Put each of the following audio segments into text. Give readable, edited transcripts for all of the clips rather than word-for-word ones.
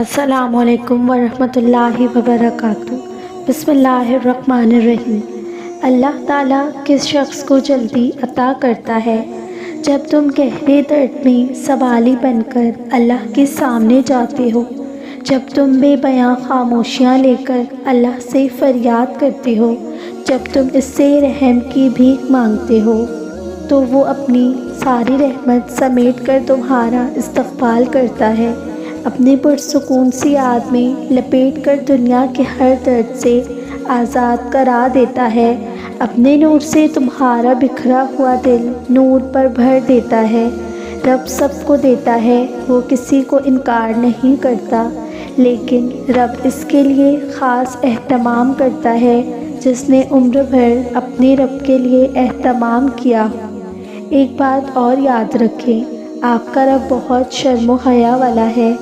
السلام علیکم ورحمۃ اللہ وبرکاتہ۔ بسم اللہ الرحمن الرحیم۔ اللہ تعالیٰ کس شخص کو جلدی عطا کرتا ہے؟ جب تم گہرے درد میں سوالی بن کر اللہ کے سامنے جاتے ہو، جب تم بے بیاں خاموشیاں لے کر اللہ سے فریاد کرتے ہو، جب تم اس سے رحم کی بھیک مانگتے ہو، تو وہ اپنی ساری رحمت سمیٹ کر تمہارا استقبال کرتا ہے، اپنے پرسکون سی یاد میں لپیٹ کر دنیا کے ہر درد سے آزاد کرا دیتا ہے، اپنے نور سے تمہارا بکھرا ہوا دل نور پر بھر دیتا ہے۔ رب سب کو دیتا ہے، وہ کسی کو انکار نہیں کرتا، لیکن رب اس کے لیے خاص اہتمام کرتا ہے جس نے عمر بھر اپنے رب کے لیے اہتمام کیا۔ ایک بات اور یاد رکھیں، آپ کا رب بہت شرم و حیا والا ہے۔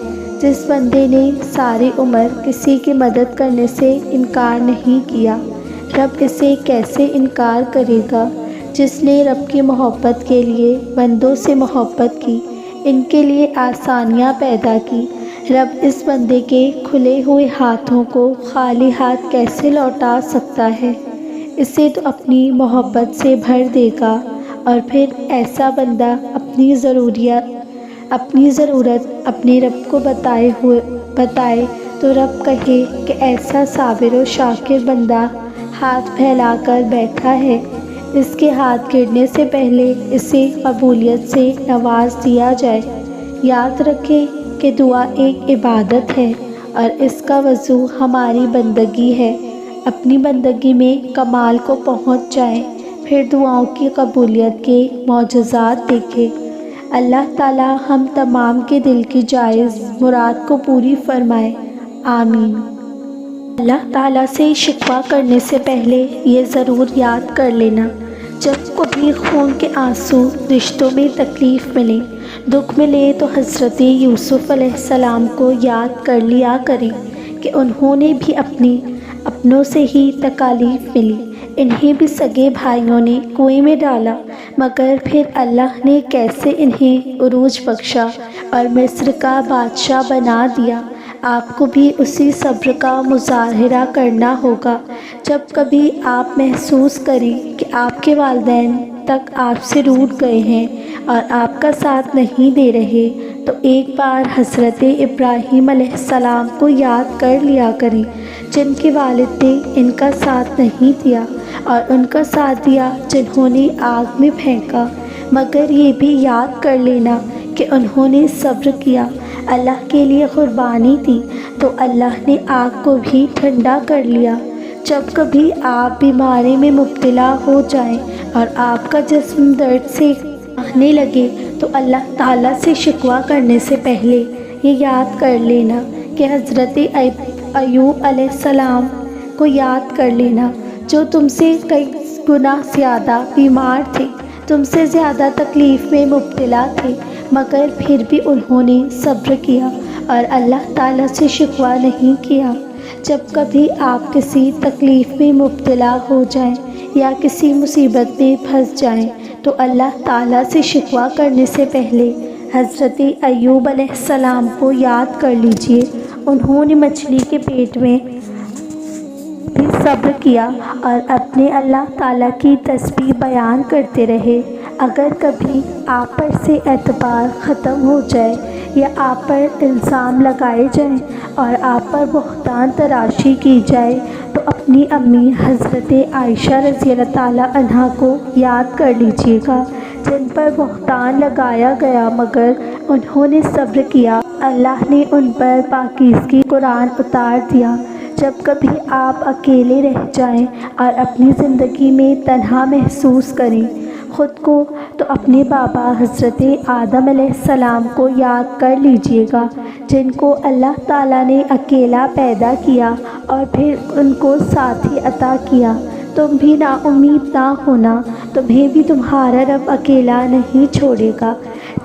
جس بندے نے ساری عمر کسی کی مدد کرنے سے انکار نہیں کیا، رب اسے کیسے انکار کرے گا؟ جس نے رب کی محبت کے لیے بندوں سے محبت کی، ان کے لیے آسانیاں پیدا کی، رب اس بندے کے کھلے ہوئے ہاتھوں کو خالی ہاتھ کیسے لوٹا سکتا ہے؟ اسے تو اپنی محبت سے بھر دے گا، اور پھر ایسا بندہ اپنی ضرورت اپنے رب کو بتائے تو رب کہے کہ ایسا صابر و شاکر بندہ ہاتھ پھیلا کر بیٹھا ہے، اس کے ہاتھ گرنے سے پہلے اسے قبولیت سے نواز دیا جائے۔ یاد رکھیں کہ دعا ایک عبادت ہے، اور اس کا وضو ہماری بندگی ہے۔ اپنی بندگی میں کمال کو پہنچ جائیں، پھر دعاؤں کی قبولیت کے معجزات دیکھیں۔ اللہ تعالیٰ ہم تمام کے دل کی جائز مراد کو پوری فرمائے، آمین۔ اللہ تعالیٰ سے شکوہ کرنے سے پہلے یہ ضرور یاد کر لینا، جب کبھی خون کے آنسو، رشتوں میں تکلیف ملے، دکھ ملے، تو حضرت یوسف علیہ السلام کو یاد کر لیا کریں کہ انہوں نے بھی اپنوں سے ہی تکالیف ملی، انہیں بھی سگے بھائیوں نے کنویں میں ڈالا، مگر پھر اللہ نے کیسے انہیں عروج بخشا اور مصر کا بادشاہ بنا دیا۔ آپ کو بھی اسی صبر کا مظاہرہ کرنا ہوگا۔ جب کبھی آپ محسوس کریں کہ آپ کے والدین تک آپ سے روٹھ گئے ہیں اور آپ کا ساتھ نہیں دے رہے، تو ایک بار حضرت ابراہیم علیہ السلام کو یاد کر لیا کریں، جن کے والد نے ان کا ساتھ نہیں دیا، اور ان کا ساتھ دیا جنہوں نے آگ میں پھینکا، مگر یہ بھی یاد کر لینا کہ انہوں نے صبر کیا، اللہ کے لیے قربانی دی، تو اللہ نے آگ کو بھی ٹھنڈا کر لیا۔ جب کبھی آپ بیماری میں مبتلا ہو جائیں اور آپ کا جسم درد سے کانپنے لگے، تو اللہ تعالیٰ سے شکوہ کرنے سے پہلے یہ یاد کر لینا کہ حضرت ایوب علیہ السلام کو یاد کر لینا، جو تم سے کئی گنا زیادہ بیمار تھے، تم سے زیادہ تکلیف میں مبتلا تھے، مگر پھر بھی انہوں نے صبر کیا اور اللہ تعالیٰ سے شکوہ نہیں کیا۔ جب کبھی آپ کسی تکلیف میں مبتلا ہو جائیں یا کسی مصیبت میں پھنس جائیں، تو اللہ تعالیٰ سے شکوہ کرنے سے پہلے حضرت ایوب علیہ السلام کو یاد کر لیجئے۔ انہوں نے مچھلی کے پیٹ میں بھی صبر کیا اور اپنے اللہ تعالیٰ کی تسبیح بیان کرتے رہے۔ اگر کبھی آپ پر سے اعتبار ختم ہو جائے یا آپ پر الزام لگائے جائیں اور آپ پر بہتان تراشی کی جائے، تو اپنی امی حضرت عائشہ رضی اللہ تعالیٰ عنہا کو یاد کر لیجئے گا، جن پر بہتان لگایا گیا مگر انہوں نے صبر کیا، اللہ نے ان پر پاکیزگی قرآن اتار دیا۔ جب کبھی آپ اکیلے رہ جائیں اور اپنی زندگی میں تنہا محسوس کریں خود کو، تو اپنے بابا حضرت آدم علیہ السلام کو یاد کر لیجئے گا، جن کو اللہ تعالیٰ نے اکیلا پیدا کیا اور پھر ان کو ساتھی عطا کیا۔ تم بھی نا امید نہ ہونا، تمہیں بھی تمہارا رب اکیلا نہیں چھوڑے گا۔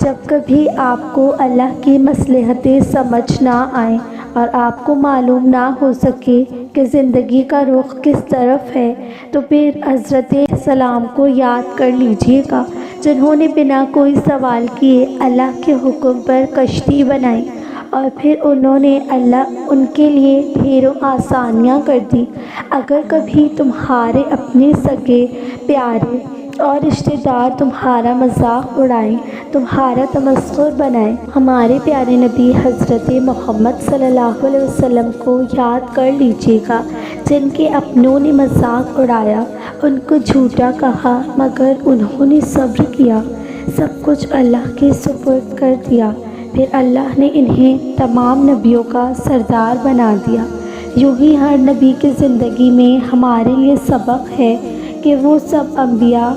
جب کبھی آپ کو اللہ کی مصلحتیں سمجھ نہ آئیں اور آپ کو معلوم نہ ہو سکے کہ زندگی کا رخ کس طرف ہے، تو پھر حضرت السلام کو یاد کر لیجئے گا، جنہوں نے بنا کوئی سوال کیے اللہ کے حکم پر کشتی بنائی اور پھر انہوں نے اللہ ان کے لیے ڈھیروں آسانیاں کر دی۔ اگر کبھی تمہارے اپنے سگے پیارے اور رشتہ دار تمہارا مذاق اڑائیں، تمہارا تمسخر بنائیں، ہمارے پیارے نبی حضرت محمد صلی اللہ علیہ وسلم کو یاد کر لیجیے گا، جن کے اپنوں نے مذاق اڑایا، ان کو جھوٹا کہا، مگر انہوں نے صبر کیا، سب کچھ اللہ کے سپرد کر دیا، پھر اللہ نے انہیں تمام نبیوں کا سردار بنا دیا۔ یوں ہی ہر نبی کی زندگی میں ہمارے لیے سبق ہے کہ وہ سب انبیاء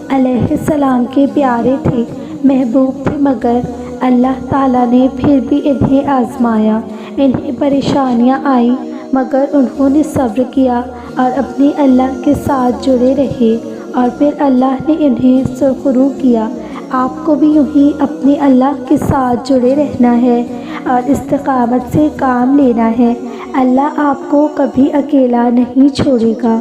علیہ السلام کے پیارے تھے، محبوب تھے، مگر اللہ تعالیٰ نے پھر بھی انہیں آزمایا، انہیں پریشانیاں آئیں، مگر انہوں نے صبر کیا اور اپنے اللہ کے ساتھ جڑے رہے، اور پھر اللہ نے انہیں سرخرو کیا۔ آپ کو بھی یوں ہی اپنے اللہ کے ساتھ جڑے رہنا ہے اور استقامت سے کام لینا ہے۔ اللہ آپ کو کبھی اکیلا نہیں چھوڑے گا۔